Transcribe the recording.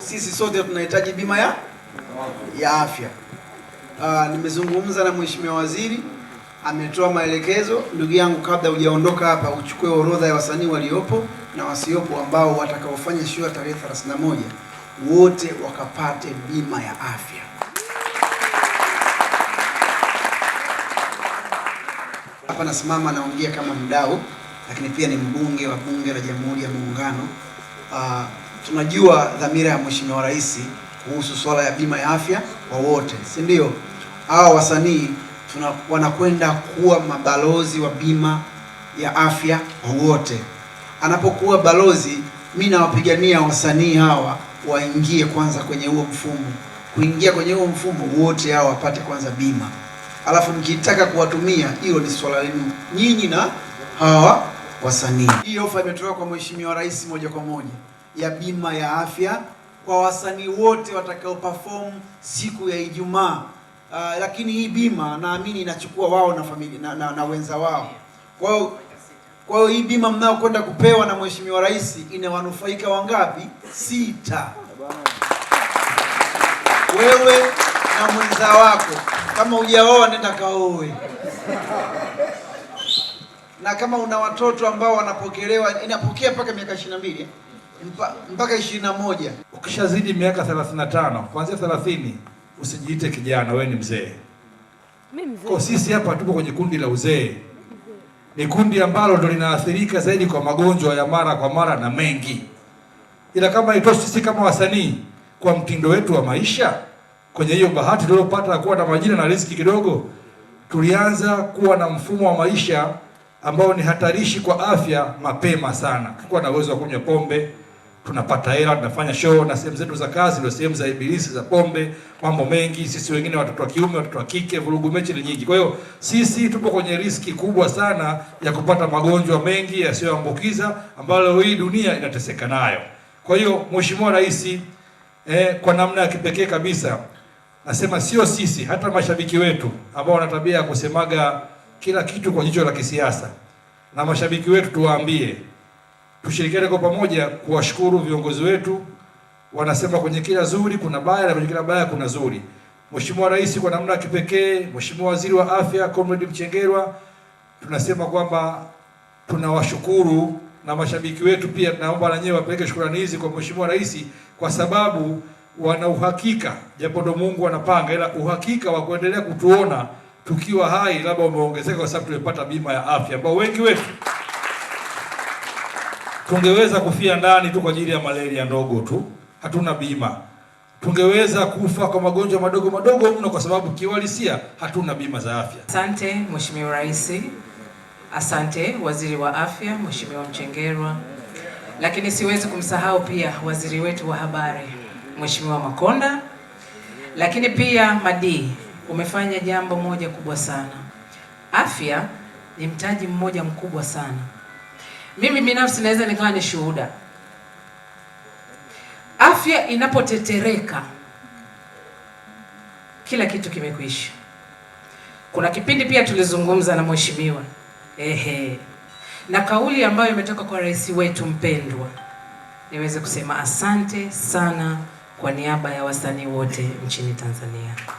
sisi sote tunahitaji bima ya afya. Nimezungumza na Mheshimiwa Waziri, ametoa maelekezo. Ndugu yangu, kabla hujaondoka hapa, uchukue orodha ya wasanii waliopo na wasiopo ambao watakaofanya show ya tarehe 31, wote wakapate bima ya afya. Hapa nasimama naongea kama mdau, lakini pia ni mbunge wa Bunge la Jamhuri ya Muungano. Tunajua dhamira ya Mheshimiwa Rais kuhusu swala ya bima ya afya kwa wote, si ndio? Hao wasanii wanakwenda kuwa mabalozi wa bima ya afya kwa wote. Anapokuwa balozi, mimi nawapigania wasanii hawa waingie kwanza kwenye huo mfumo. Kuingia kwenye huo mfumo, wote hao wapate kwanza bima. Alafu mkitaka kuwatumia, hilo ni swala lenu nyinyi na hawa wasanii. Hii ofa imetoka kwa Mheshimiwa Rais moja kwa moja ya bima ya afya kwa wasanii wote watakao perform siku ya Ijumaa. Lakini hii bima naamini inachukua wao na familia na wenza wao. Kwa hiyo hii bima mnaokwenda kupewa na Mheshimiwa Rais inawanufaika wangapi? 6. Wewe na mwenza wako. Kama hujaoa nenda kaoe. Na kama una watoto ambao wanapokelewa, inapokea mpaka miaka 22 mpaka 21. Ukishazidi miaka 35, kuanzia 30 usijiite kijana, wewe ni mzee. Mimi mzee. Kwa sisi hapa tupo kwenye kundi la uzee. Ni kundi ambalo ndo linaathirika zaidi kwa magonjwa ya mara kwa mara na mengi. Ila kama itoshi, sisi kama wasanii kwa mtindo wetu wa maisha, kwenye hiyo bahati tuliyopata kuwa na majina na riziki kidogo, tulianza kuwa na mfumo wa maisha ambao ni hatarishi kwa afya mapema sana. Tulikuwa na uwezo wa kunywa pombe, tunapata hela, tunafanya show, na sehemu zetu za kazi ndio sehemu za ibilisi za pombe, mambo mengi. Sisi wengine watoto wa kiume, watoto wa kike, vurugu mechi ni nyingi. Kwa hiyo sisi tupo kwenye riski kubwa sana ya kupata magonjwa mengi yasiyoambukiza ambayo hii dunia inateseka nayo. Kwa hiyo Mheshimiwa Rais kwa namna ya kipekee kabisa, nasema sio sisi, hata mashabiki wetu ambao wana tabia ya kusemaga kila kitu kwa jicho la kisiasa, na mashabiki wetu tuwaambie, tushirikiane kwa pamoja kuwashukuru viongozi wetu. Wanasema kwenye kila zuri kuna baya na kwenye kila baya kuna zuri. Mheshimiwa Rais kwa namna ya kipekee, Mheshimiwa Waziri wa Afya Comrade Mchengerwa, tunasema kwamba tunawashukuru, na mashabiki wetu pia tunaomba na nyewe wapeleke shukrani hizi kwa Mheshimiwa Rais, kwa sababu wana uhakika, japo ndo Mungu anapanga, ila uhakika wa kuendelea kutuona tukiwa hai labda umeongezeka kwa sababu tumepata bima ya afya, ambao wengi wetu tungeweza kufia ndani tu kwa ajili ya malaria ndogo tu, hatuna bima. Tungeweza kufa kwa magonjwa madogo madogo mno kwa sababu kiuhalisia hatuna bima za afya. Asante Mheshimiwa Rais. Asante Waziri wa Afya Mheshimiwa Mchengerwa. Lakini siwezi kumsahau pia waziri wetu wa habari Mheshimiwa Makonda. Lakini pia Madi, umefanya jambo moja kubwa sana. Afya ni mtaji mmoja mkubwa sana. Mimi binafsi naweza nikawa ni shuhuda. Afya inapotetereka, kila kitu kimekwisha. Kuna kipindi pia tulizungumza na mheshimiwa. Na kauli ambayo imetoka kwa rais wetu mpendwa, niweze kusema asante sana kwa niaba ya wasanii wote nchini Tanzania.